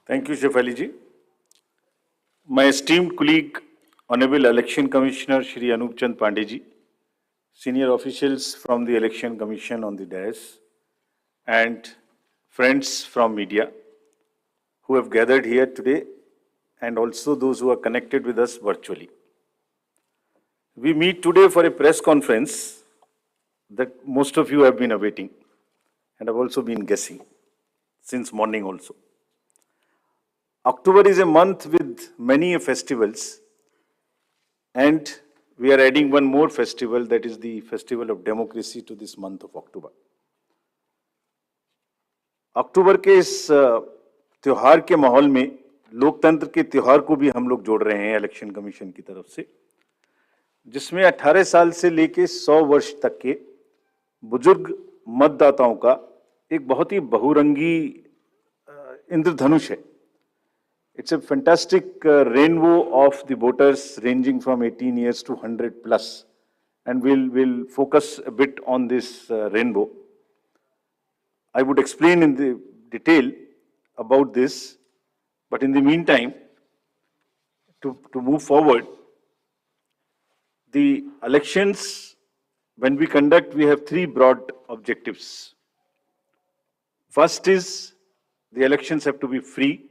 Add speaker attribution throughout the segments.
Speaker 1: Thank you, Shefali ji. My esteemed colleague, Honorable Election Commissioner Shri Anup Chand Pandey ji, senior officials from the Election Commission on the dais, and friends from media who have gathered here today, and also those who are connected with us virtually. We meet today for a press conference that most of you have been awaiting and have also been guessing since morning also. October is a month with many festivals, and we are adding one more festival, that is the Festival of Democracy, to this month of October. अक्टूबर के इस त्योहार के माहौल में लोकतंत्र के त्योहार को भी हम लोग जोड़ रहे हैं इलेक्शन कमीशन की तरफ से, जिसमें 18 साल से लेके 100 वर्ष तक के बुजुर्ग मतदाताओं का एक बहुत ही बहुरंगी इंद्रधनुष है. It's a fantastic rainbow of the voters ranging from 18 years to 100 plus, and we'll focus a bit on this rainbow. I would explain in the detail about this, but in the meantime, to move forward, the elections, when we conduct, we have three broad objectives. First is the elections have to be free,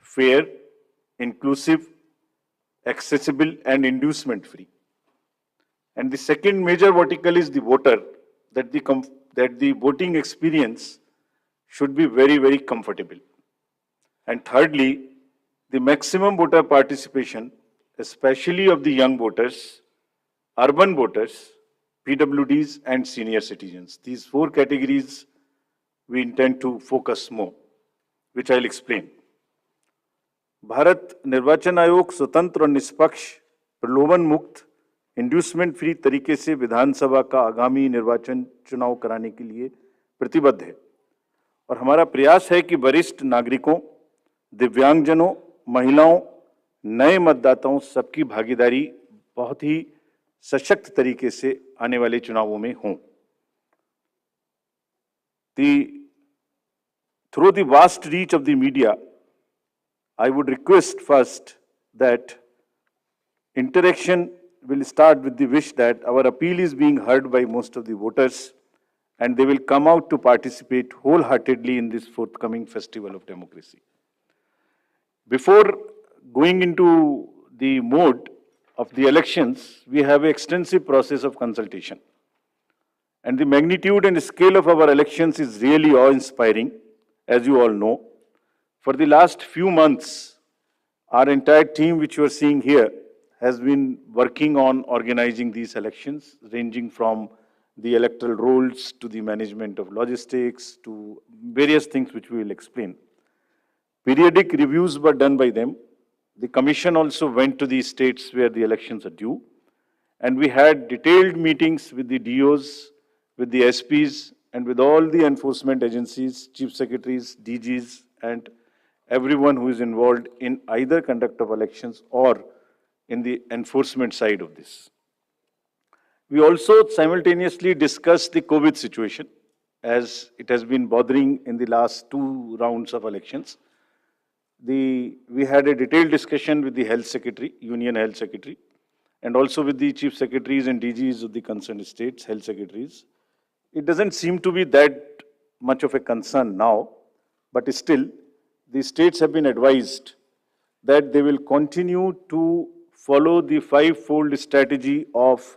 Speaker 1: fair, inclusive, accessible, and inducement free. And the second major vertical is the voter, that the voting experience should be very, very comfortable. And thirdly, the maximum voter participation, especially of the young voters, urban voters, PWDs, and senior citizens. These four categories we intend to focus more, which I'll explain. Bharat निर्वाचन आयोग स्वतंत्र और निष्पक्ष, प्रलोभन मुक्त, inducement free तरीके से विधानसभा का आगामी निर्वाचन चुनाव कराने के लिए प्रतिबद्ध है, और हमारा प्रयास है कि वरिष्ठ नागरिकों, दिव्यांगजनों, महिलाओं, नए मतदाताओं सबकी भागीदारी बहुत ही सशक्त तरीके से आने वाले चुनावों में हो. Through the vast reach of the media, I would request first that interaction will start with the wish that our appeal is being heard by most of the voters, and they will come out to participate wholeheartedly in this forthcoming Festival of Democracy. Before going into the mode of the elections, we have an extensive process of consultation. And the magnitude and scale of our elections is really awe-inspiring, as you all know. For the last few months, our entire team, which you are seeing here, has been working on organizing these elections, ranging from the electoral rolls to the management of logistics to various things which we will explain. Periodic reviews were done by them. The commission also went to the states where the elections are due, and we had detailed meetings with the DOs, with the SPs, and with all the enforcement agencies, chief secretaries, DGs, and everyone who is involved in either conduct of elections or in the enforcement side of this. We also simultaneously discussed the COVID situation, as it has been bothering in the last two rounds of elections. We had a detailed discussion with the Health Secretary, Union Health Secretary, and also with the Chief Secretaries and DGs of the concerned states, Health Secretaries. It doesn't seem to be that much of a concern now, but still, the states have been advised that they will continue to follow the five-fold strategy of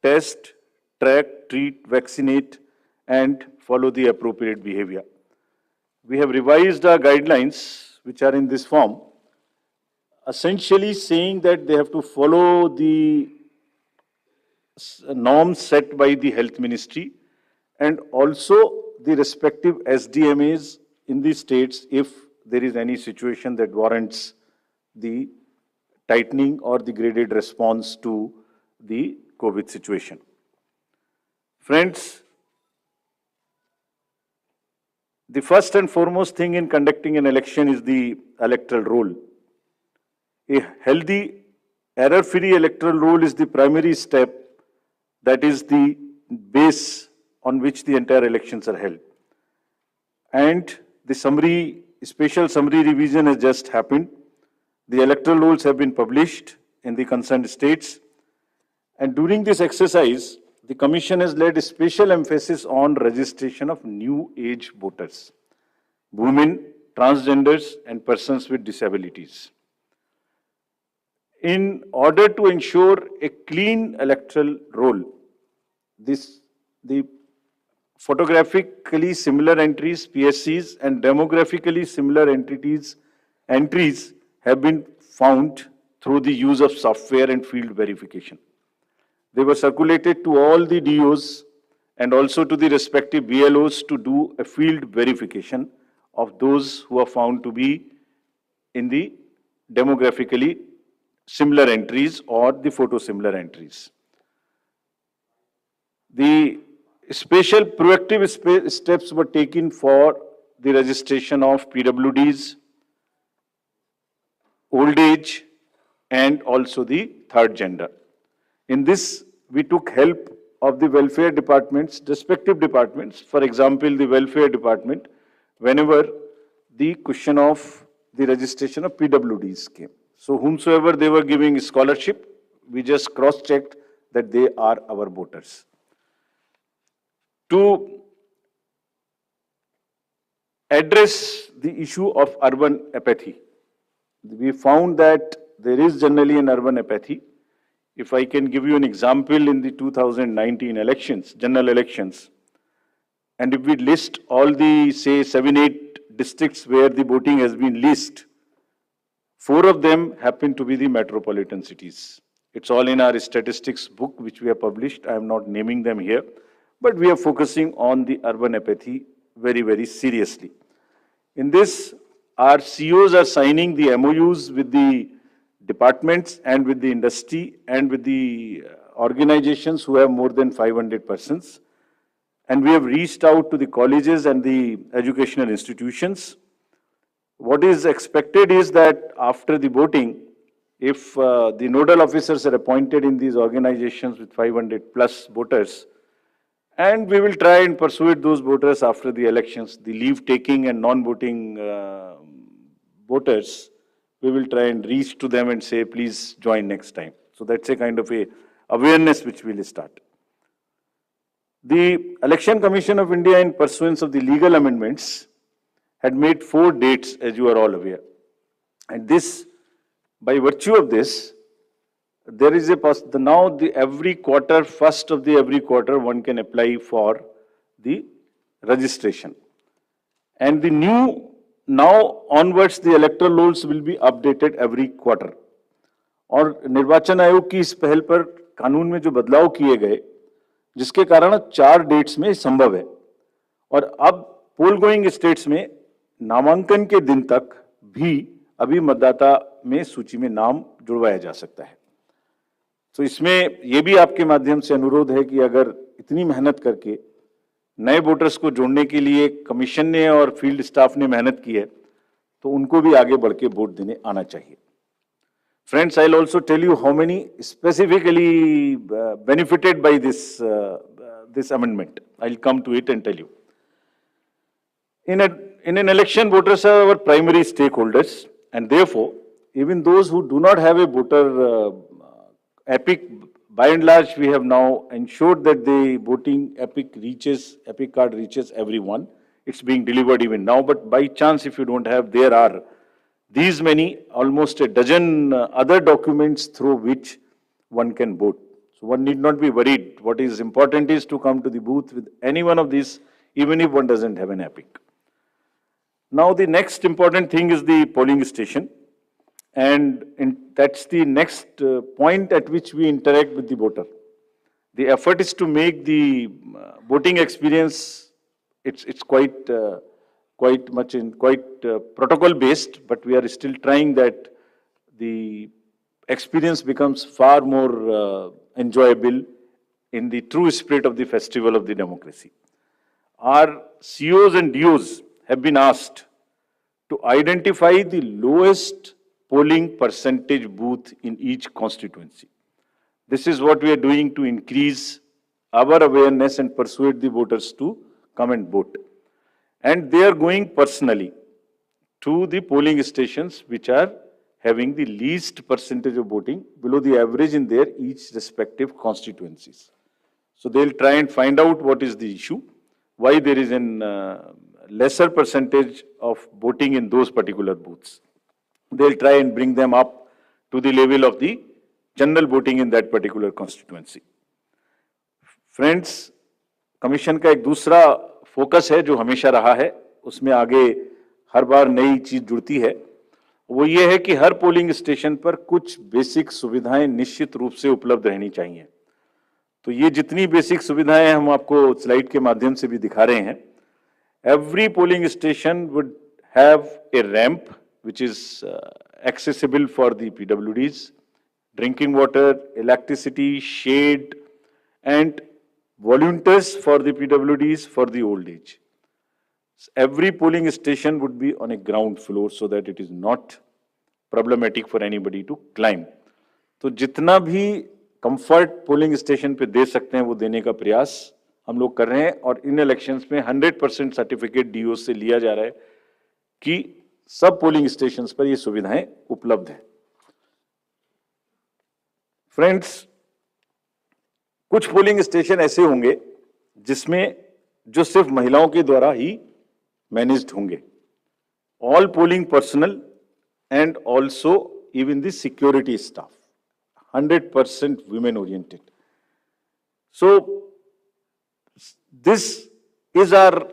Speaker 1: test, track, treat, vaccinate, and follow the appropriate behavior. We have revised our guidelines, which are in this form, essentially saying that they have to follow the norms set by the Health Ministry and also the respective SDMAs in the states if there is any situation that warrants the tightening or the graded response to the COVID situation. Friends, the first and foremost thing in conducting an election is the electoral roll. A healthy, error-free electoral roll is the primary step, that is the base on which the entire elections are held. And the summary special summary revision has just happened. The electoral rolls have been published in the concerned states. And during this exercise, the Commission has laid a special emphasis on registration of new age voters, women, transgenders, and persons with disabilities. In order to ensure a clean electoral roll, the photographically similar entries, PSCs, and demographically similar entries have been found through the use of software and field verification. They were circulated to all the DOs and also to the respective BLOs to do a field verification of those who are found to be in the demographically similar entries or the photo similar entries. The special proactive steps were taken for the registration of PWDs, old age, and also the third gender. In this, we took help of the welfare departments, respective departments. For example, the welfare department, whenever the question of the registration of PWDs came. So whomsoever they were giving scholarship, we just cross-checked that they are our voters. To address the issue of urban apathy, we found that there is generally an urban apathy. If I can give you an example, in the 2019 elections, general elections, and if we list all the, say, 7-8 districts where the voting has been least, 4 of them happen to be the metropolitan cities. It's all in our statistics book, which we have published. I am not naming them here, but we are focusing on the urban apathy very, very seriously. In this, our CEOs are signing the MOUs with the departments and with the industry and with the organizations who have more than 500 persons. And we have reached out to the colleges and the educational institutions. What is expected is that after the voting, if the nodal officers are appointed in these organizations with 500 plus voters, and we will try and persuade those voters after the elections, the leave-taking and non-voting voters, we will try and reach to them and say, please join next time. So that's a kind of a awareness which we will start. The Election Commission of India, in pursuance of the legal amendments, had made 4 dates, as you are all aware. And this, by virtue of this, there is a now every quarter, first of the every quarter, one can apply for the registration. And the new, now onwards, the electoral rolls will be updated every quarter. और निर्वाचन आयोग की इस पहल पर कानून में जो बदलाव किए गए, जिसके कारण 4 डेट्स में संभव है, और अब पोल गोइंग स्टेट्स में नामांकन के दिन तक भी अभी मतदाता में सूची में नाम जुड़वाया जा सकता है. तो इसमें यह भी आपके माध्यम से अनुरोध है कि अगर इतनी मेहनत करके नए वोटर्स को जोड़ने के लिए कमीशन ने और फील्ड स्टाफ ने मेहनत की है, तो उनको भी आगे बढ़ के वोट देने आना चाहिए. Friends, I'll also tell you how many specifically benefited by this amendment. I'll come to it and tell you. In an election, voters are our primary stakeholders, and therefore, even those who do not have a voter epic, by and large, we have now ensured that the voting epic card reaches everyone. It's being delivered even now, but by chance, if you don't have, there are these many, almost a dozen other documents through which one can vote. So one need not be worried. What is important is to come to the booth with any one of these, even if one doesn't have an epic. Now the next important thing is the polling station. And that's the next point at which we interact with the voter. The effort is to make the voting experience, it's quite protocol based, but we are still trying that the experience becomes far more enjoyable in the true spirit of the festival of the democracy. Our COs and DOs have been asked to identify the lowest polling percentage booth in each constituency. This is what we are doing to increase our awareness and persuade the voters to come and vote. And they are going personally to the polling stations which are having the least percentage of voting below the average in their each respective constituencies. So they'll try and find out what is the issue, why there is an lesser percentage of voting in those particular booths. They'll try and bring them up to the level of the general voting in that particular constituency. Friends, commission का एक दूसरा focus है जो हमेशा रहा है, उसमें आगे हर बार नई चीज जुड़ती है, वो ये है कि हर पोलिंग स्टेशन पर कुछ बेसिक सुविधाएं निश्चित रूप से उपलब्ध रहनी चाहिए। तो ये जितनी बेसिक सुविधाएं हम आपको स्लाइड के माध्यम से भी दिखा रहे हैं, every polling station would have a ramp which is accessible for the PWDs, drinking water, electricity, shade, and volunteers for the PWDs for the old age. Every polling station would be on a ground floor so that it is not problematic for anybody to climb. तो जितना भी comfort polling station पे दे सकते हैं वो देने का प्रयास हम लोग कर रहे हैं, और इन इलेक्शंस में 100% सर्टिफिकेट डीओ से लिया जा रहा है कि सब पोलिंग स्टेशंस पर ये सुविधाएं उपलब्ध हैं। फ्रेंड्स, कुछ पोलिंग स्टेशन ऐसे होंगे जिसमें जो सिर्फ महिलाओं के द्वारा ही मैनेज्ड होंगे, all polling personal and also even the security staff 100% women oriented. So this is our,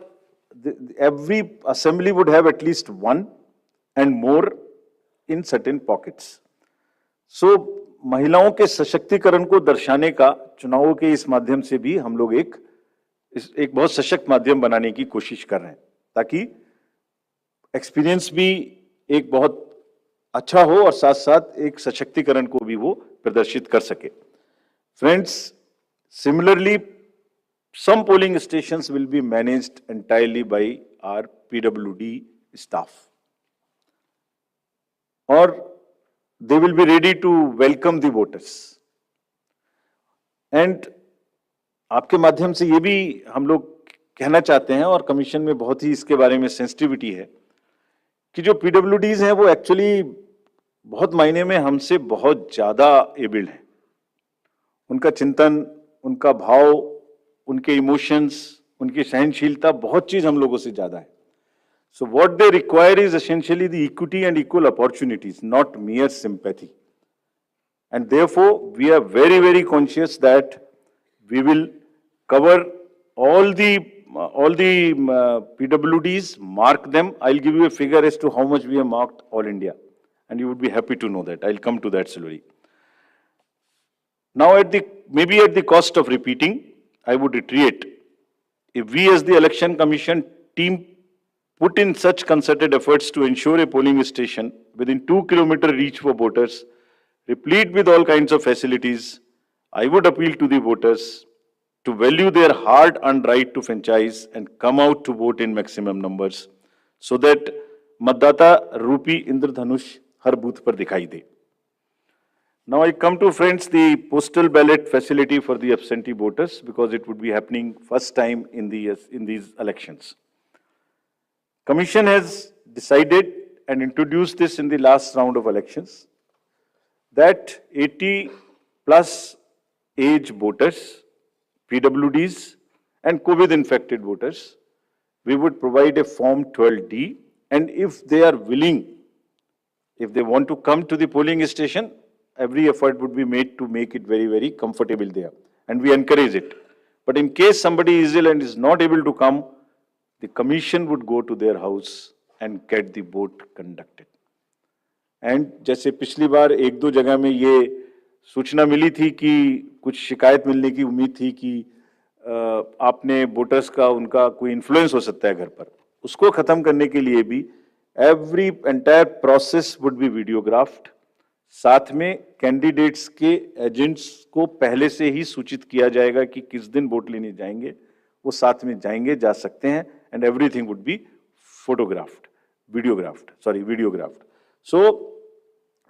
Speaker 1: every assembly would have at least one and more in certain pockets. So महिलाओं के सशक्तिकरण को दर्शाने का चुनावों के इस माध्यम से भी हम लोग एक बहुत सशक्त माध्यम बनाने की कोशिश कर रहे हैं, ताकि एक्सपीरियंस भी एक बहुत अच्छा हो और साथ साथ एक सशक्तिकरण को भी वो प्रदर्शित कर सके। Friends, similarly some polling stations will be managed entirely by our PWD staff, or they will be ready to welcome the voters. And आपके माध्यम से ये भी हम लोग कहना चाहते हैं, और कमीशन में बहुत ही इसके बारे में सेंसिटिविटी है, कि जो PWDs हैं वो एक्चुअली बहुत मायने में हमसे बहुत ज्यादा एबल्ड हैं। उनका चिंतन, उनका भाव, उनके इमोशंस, उनकी सहनशीलता, बहुत चीज हम लोगों से ज्यादा है। So what they require is essentially the equity and equal opportunities, not mere sympathy. And therefore, we are very, very conscious that we will cover all the PWDs, mark them. I'll give you a figure as to how much we have marked all India, and you would be happy to know that. I'll come to that slowly. Now, maybe at the cost of repeating, I would reiterate, if we as the Election Commission team put in such concerted efforts to ensure a polling station within 2 kilometer reach for voters, replete with all kinds of facilities, I would appeal to the voters to value their hard-earned right to franchise and come out to vote in maximum numbers, so that Matdata Rupi Indradhanush har booth par dikhai de. Now I come to, friends, the postal ballot facility for the absentee voters, because it would be happening first time in these elections. Commission has decided and introduced this in the last round of elections, that 80 plus age voters, PWDs and COVID infected voters, we would provide a form 12D, and if they are willing, if they want to come to the polling station, every effort would be made to make it very, very comfortable there, and we encourage it. But in case somebody is ill and is not able to come, the commission would go to their house and get the vote conducted. And जैसे पिछली बार एक दो जगह में ये सूचना मिली थी कि कुछ शिकायत मिलने की उम्मीद थी कि आपने वोटर्स का, उनका कोई इन्फ्लुएंस हो सकता है घर पर, उसको खत्म करने के लिए भी every entire process would be videographed. साथ में कैंडिडेट्स के एजेंट्स को पहले से ही सूचित किया जाएगा कि किस दिन वोट लेने जाएंगे, वो साथ में जाएंगे, जा सकते हैं, and everything would be videographed. So,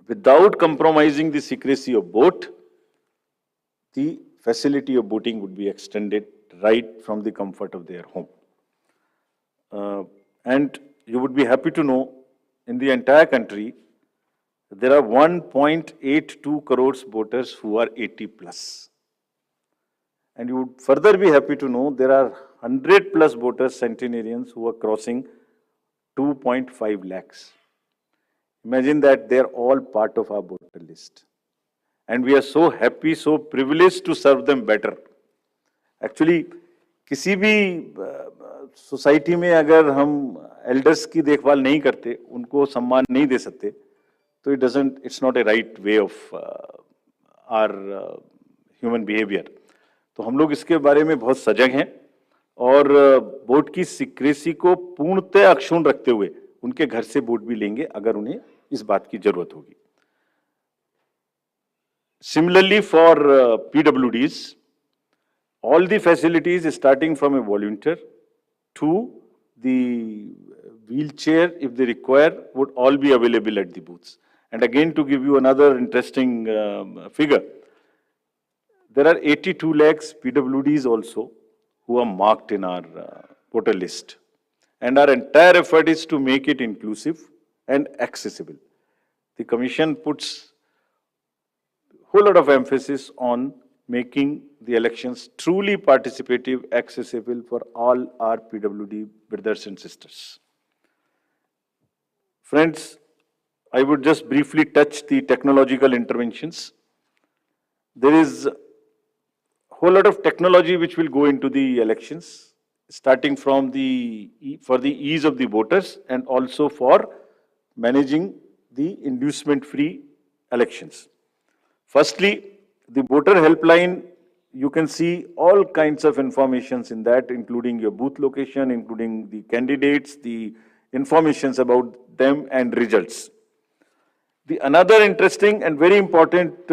Speaker 1: without compromising the secrecy of vote, the facility of voting would be extended right from the comfort of their home. And you would be happy to know in the entire country, there are 1.82 crores voters who are 80 plus. And you would further be happy to know there are 100 plus voters, centenarians, who are crossing 2.5 lakhs. Imagine that they are all part of our voter list. And we are so happy, so privileged to serve them better. Actually, किसी भी society में अगर हम elders की देखभाल नहीं करते, उनको सम्मान नहीं दे सकते, तो it's not a right way of our human behavior. तो हम लोग इसके बारे में बहुत सजग हैं और वोट की सीक्रेसी को पूर्णतः अक्षुण्ण रखते हुए उनके घर से वोट भी लेंगे अगर उन्हें इस बात की जरूरत होगी. Similarly, for PWDs, all the facilities starting from a volunteer to the wheelchair, if they require, would all be available at the booths. And again, to give you another interesting figure, there are 82 lakhs PWDs also who are marked in our voter list. And our entire effort is to make it inclusive and accessible. The Commission puts a whole lot of emphasis on making the elections truly participative, accessible for all our PWD brothers and sisters. Friends, I would just briefly touch the technological interventions. There is a whole lot of technology which will go into the elections, starting from for the ease of the voters and also for managing the inducement-free elections. Firstly, the voter helpline, you can see all kinds of informations in that, including your booth location, including the candidates, the informations about them and results. The another interesting and very important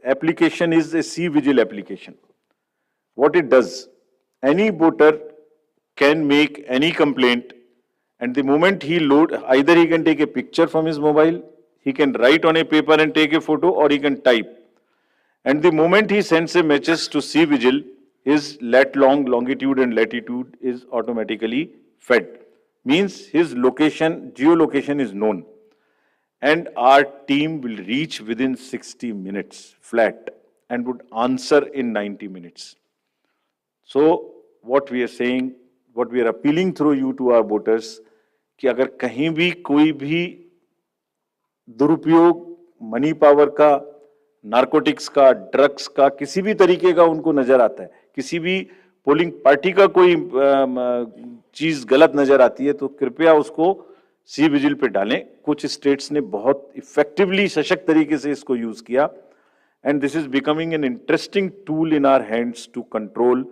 Speaker 1: application is a C-Vigil application. What it does, any voter can make any complaint, and the moment he load, either he can take a picture from his mobile, he can write on a paper and take a photo, or he can type. And the moment he sends a message to C-Vigil, his longitude and latitude is automatically fed. Means his location, geolocation is known. And our team will reach within 60 minutes flat and would answer in 90 minutes. So what we are saying, what we are appealing through you to our voters, कि अगर कहीं भी कोई भी दुरुपयोग money power का, narcotics का, drugs का, किसी भी तरीके का उनको नजर आता है, किसी भी पोलिंग पार्टी का कोई चीज गलत नजर आती है, तो कृपया उसको सी विजिल पे डालें. कुछ स्टेट्स ने बहुत इफेक्टिवली सशक्त तरीके से इसको यूज किया, and this is becoming an interesting tool in our hands to control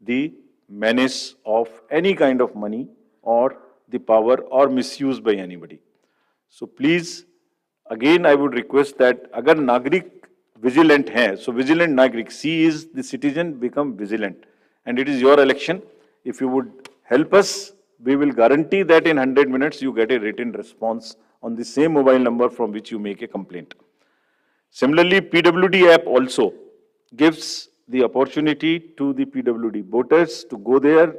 Speaker 1: the menace of any kind of money or the power or misuse by anybody. So please, again I would request that agar nagrik vigilant hai, so vigilant nagrik, C is the citizen become vigilant, and it is your election. If you would help us, we will guarantee that in 100 minutes you get a written response on the same mobile number from which you make a complaint. Similarly, PWD app also gives the opportunity to the PWD voters to go there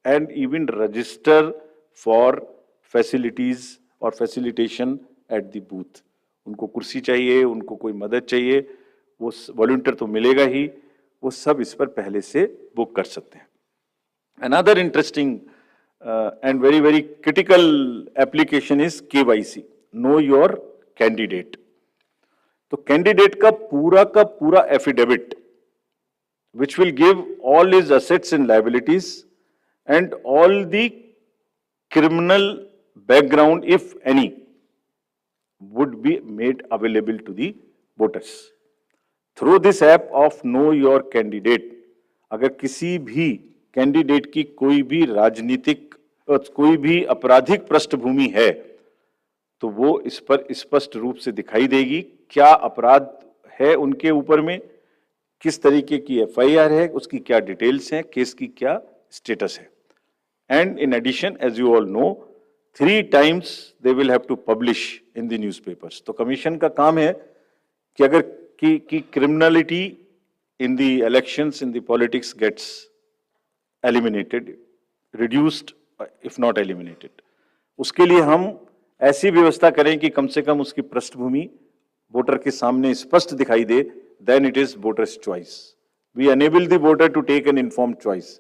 Speaker 1: and even register for facilities or facilitation at the booth. उनको कुर्सी चाहिए, उनको कोई मदद चाहिए, वो volunteer तो मिलेगा ही, वो सब इस पर पहले से बुक कर सकते हैं. Another interesting and very critical application is KYC, know your candidate. तो कैंडिडेट का पूरा affidavit, which will give all his assets and liabilities and all the criminal background, if any, would be made available to the voters. Through this app of Know Your Candidate, अगर किसी भी candidate की कोई भी राजनीतिक कोई भी आपराधिक पृष्ठभूमि है, तो वो इस पर स्पष्ट रूप से दिखाई देगी क्या अपराध है उनके ऊपर में, किस तरीके की एफआईआर है, उसकी क्या डिटेल्स हैं, केस की क्या स्टेटस है. And in addition, as you all know, 3 times they will have to publish in the newspapers. तो कमीशन का काम है कि अगर की criminality in the elections, in the politics gets eliminated, reduced, if not eliminated, उसके लिए हम ऐसी व्यवस्था करें कि कम से कम उसकी पृष्ठभूमि वोटर के सामने स्पष्ट दिखाई दे, then it is voter's choice. We enable the voter to take an informed choice.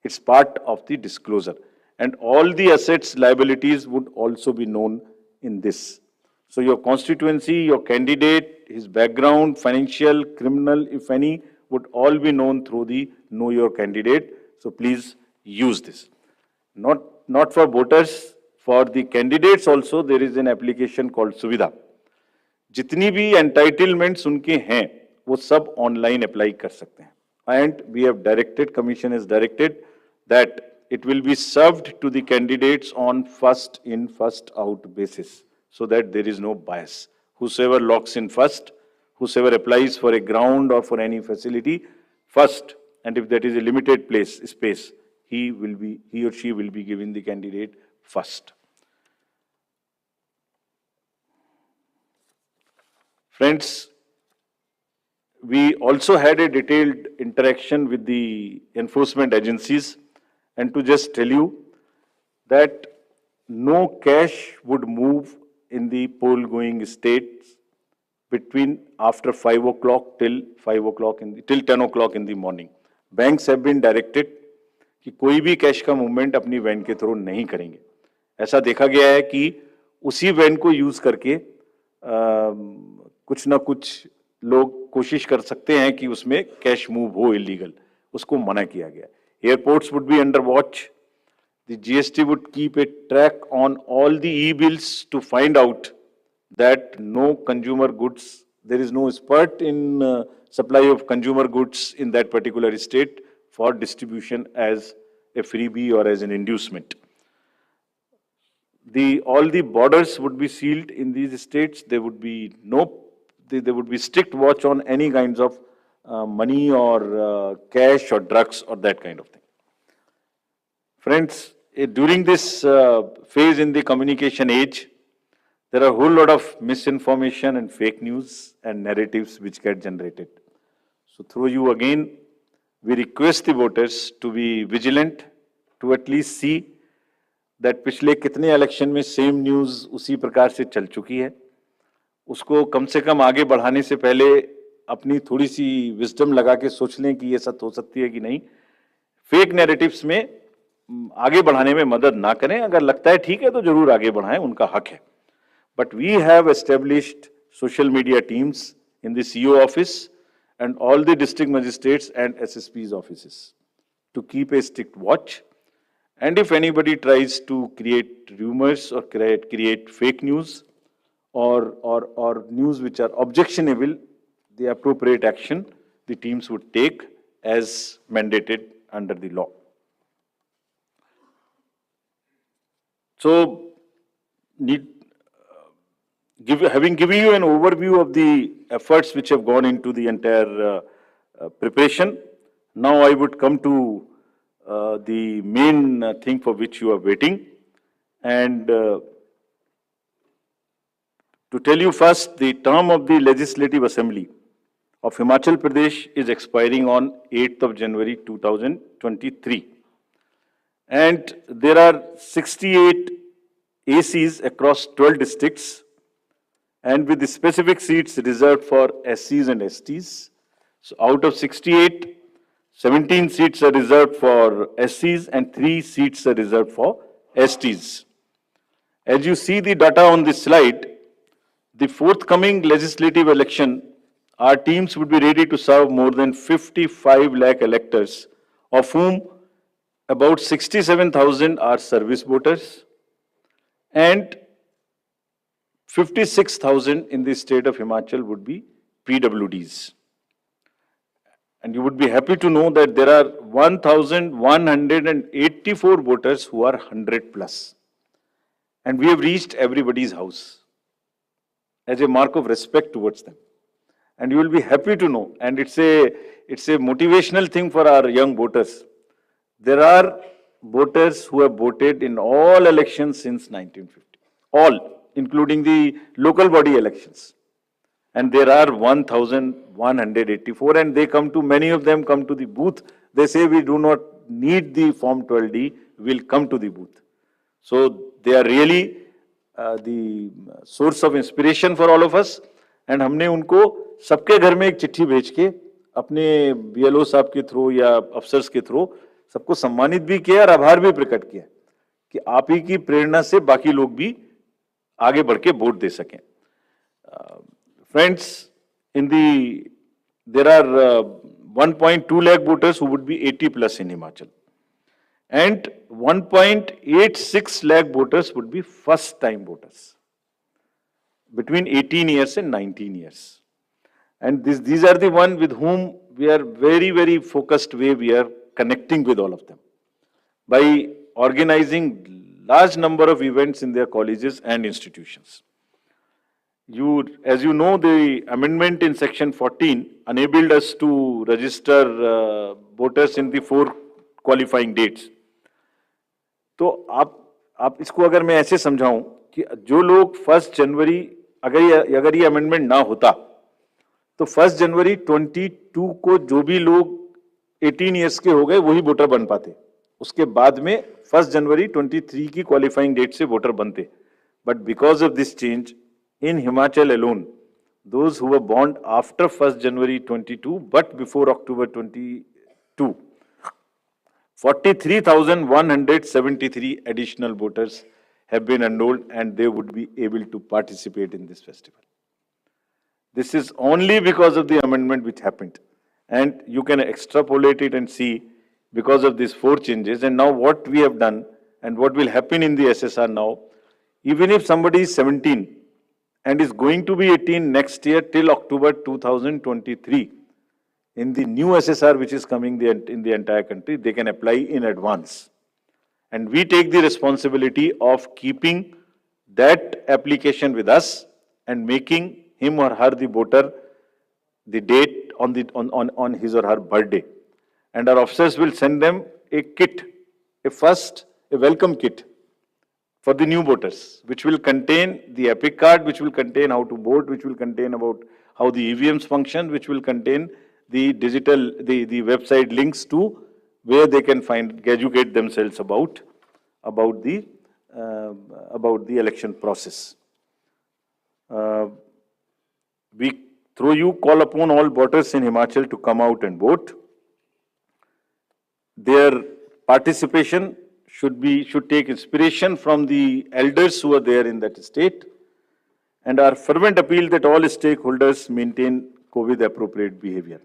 Speaker 1: It's part of the disclosure. And all the assets, liabilities would also be known in this. So your constituency, your candidate, his background, financial, criminal, if any, would all be known through the Know Your Candidate. So please use this. Not for voters, for the candidates also, there is an application called Suvidha. जितनी भी entitlements उनके हैं वो सब online apply कर सकते हैं and we have directed commission is directed that it will be served to the candidates on first in first out basis so that there is no bias. Whosoever locks in first, whosoever applies for a ground or for any facility first, and if that is a limited space, he or she will be given the candidate first. Friends, we also had a detailed interaction with the enforcement agencies, and to just tell you that no cash would move in the poll going states between after 5 o'clock till 10 o'clock in the morning. Banks have been directed कि कोई भी cash का movement अपनी van के through नहीं करेंगे. ऐसा देखा गया है कि उसी वैन को यूज करके कुछ ना कुछ लोग कोशिश कर सकते हैं कि उसमें कैश मूव हो इलीगल, उसको मना किया गया. Airports would be under watch. The GST would keep a track on all the e-bills to find out that no consumer goods, there is no spurt in supply of consumer goods in that particular state for distribution as a freebie or as an inducement. All the borders would be sealed in these states. There would be there would be strict watch on any kinds of money or cash or drugs or that kind of thing. Friends, during this phase in the communication age, there are a whole lot of misinformation and fake news and narratives which get generated. So through you again, we request the voters to be vigilant, to at least see that पिछले कितने election में same news उसी प्रकार से चल चुकी है. उसको कम से कम आगे बढ़ाने से पहले अपनी थोड़ी सी विजडम लगा के सोच लें कि ये सत्य हो सकती है कि नहीं. फेक नैरेटिव्स में आगे बढ़ाने में मदद ना करें. अगर लगता है ठीक है तो जरूर आगे बढ़ाएं, उनका हक है. But we have established social media teams in the CO office and all the district magistrates and SSPs offices to keep a strict watch. And if anybody tries to create rumours or create fake news or news which are objectionable, the appropriate action the teams would take as mandated under the law. So, having given you an overview of the efforts which have gone into the entire preparation, now I would come to the main thing for which you are waiting. And to tell you first, the term of the Legislative Assembly of Himachal Pradesh is expiring on 8th of January 2023. And there are 68 ACs across 12 districts, and with the specific seats reserved for SCs and STs. So out of 68, 17 seats are reserved for SCs and 3 seats are reserved for STs. As you see the data on this slide, the forthcoming legislative election, our teams would be ready to serve more than 55 lakh electors, of whom about 67,000 are service voters and 56,000 in the state of Himachal would be PWDs. And you would be happy to know that there are 1,184 voters who are 100 plus. And we have reached everybody's house as a mark of respect towards them. And you will be happy to know, and it's a motivational thing for our young voters. There are voters who have voted in all elections since 1950, all, including the local body elections. And there are 1,184, and they many of them come to the booth. They say we do not need the Form 12D, we'll come to the booth. So they are really the source of inspiration for all of us. And हमने उनको सबके घर में एक चिट्ठी भेज के अपने BLO साहब के थ्रू या अफसर्स के थ्रू सबको सम्मानित भी किया और आभार भी प्रकट किया कि आप ही की प्रेरणा से बाकी लोग भी आगे बढ़ के वोट दे सकें. Friends, there are 1.2 lakh voters who would be 80 plus in Himachal, and 1.86 lakh voters would be first time voters between 18 years and 19 years. And these are the one with whom we are very focused way we are connecting with all of them by organizing large number of events in their colleges and institutions. As you know, the amendment in section 14 enabled us to register voters in the 4 qualifying dates. तो आप इसको अगर मैं ऐसे समझाऊं कि जो लोग 1 जनवरी अगर ये अमेंडमेंट ना होता तो 1 जनवरी 22 को जो भी लोग 18 इयर्स के हो गए वही वोटर बन पाते. उसके बाद में 1 जनवरी 23 की क्वालिफाइंग डेट से वोटर बनते. But because of this change in Himachal alone, those who were born after 1st January 22 but before October 22, 43,173 additional voters have been enrolled and they would be able to participate in this festival. This is only because of the amendment which happened, and you can extrapolate it and see because of these 4 changes. And now what we have done and what will happen in the SSR now, even if somebody is 17 and is going to be 18 next year till October 2023, in the new SSR which is coming in the entire country, they can apply in advance. And we take the responsibility of keeping that application with us and making him or her the voter the date on his or her birthday. And our officers will send them a kit, a welcome kit for the new voters, which will contain the epic card, which will contain how to vote, which will contain about how the EVMs function, which will contain the the website links to where they can educate themselves about the election process. We, through you, call upon all voters in Himachal to come out and vote. Their participation should take inspiration from the elders who are there in that state, and our fervent appeal that all stakeholders maintain COVID appropriate behavior.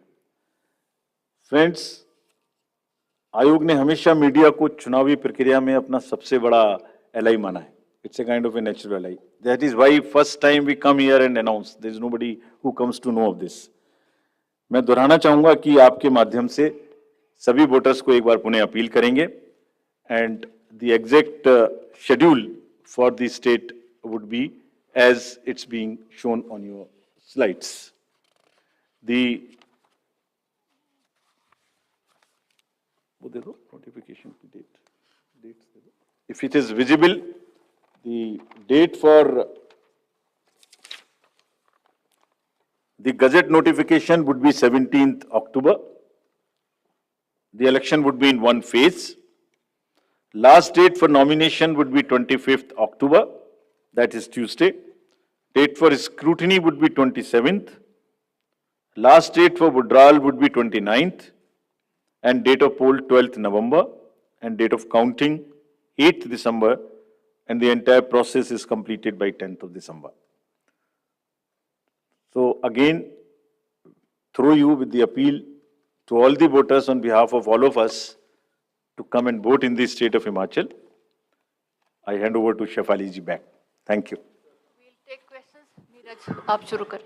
Speaker 1: Friends, आयोग ने हमेशा media को चुनावी प्रक्रिया में अपना सबसे बड़ा एलाई माना है. It's a kind of a natural ally. That is why first time we come here and announce. There is nobody who comes to know of this. मैं दोहराना चाहूंगा कि आपके माध्यम से सभी वोटर्स को एक बार पुनः अपील करेंगे. And the exact schedule for the state would be as it's being shown on your slides. Notification date. If it is visible, the date for the Gazette notification would be 17th October. The election would be in one phase. Last date for nomination would be 25th October, that is Tuesday. Date for scrutiny would be 27th. Last date for withdrawal would be 29th. And date of poll 12th November. And date of counting 8th December. And the entire process is completed by 10th of December. So again, through you with the appeal to all the voters on behalf of all of us, to come and vote in the state of Himachal. I hand over to Shefali ji back. Thank you.
Speaker 2: We'll take questions. Neeraj, आप शुरू करें.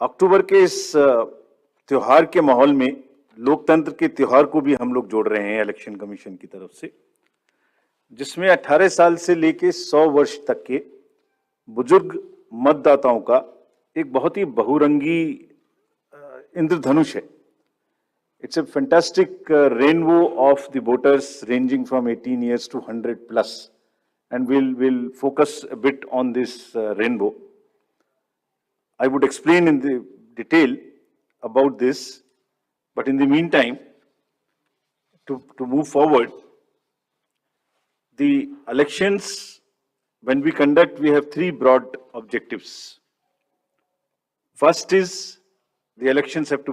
Speaker 1: अक्टूबर के इस त्योहार के माहौल में लोकतंत्र के त्योहार को भी हम लोग जोड़ रहे हैं इलेक्शन कमीशन की तरफ से, जिसमें 18 साल से लेके 100 वर्ष तक के बुजुर्ग मतदाताओं का एक बहुत ही बहुरंगी इंद्रधनुष है. It's a fantastic rainbow of the voters ranging from 18 years to 100 plus, and we'll focus a bit on this rainbow. I would explain detail about this. But in the meantime, to move forward, the elections, when we conduct, we have three broad objectives. First is the elections have to be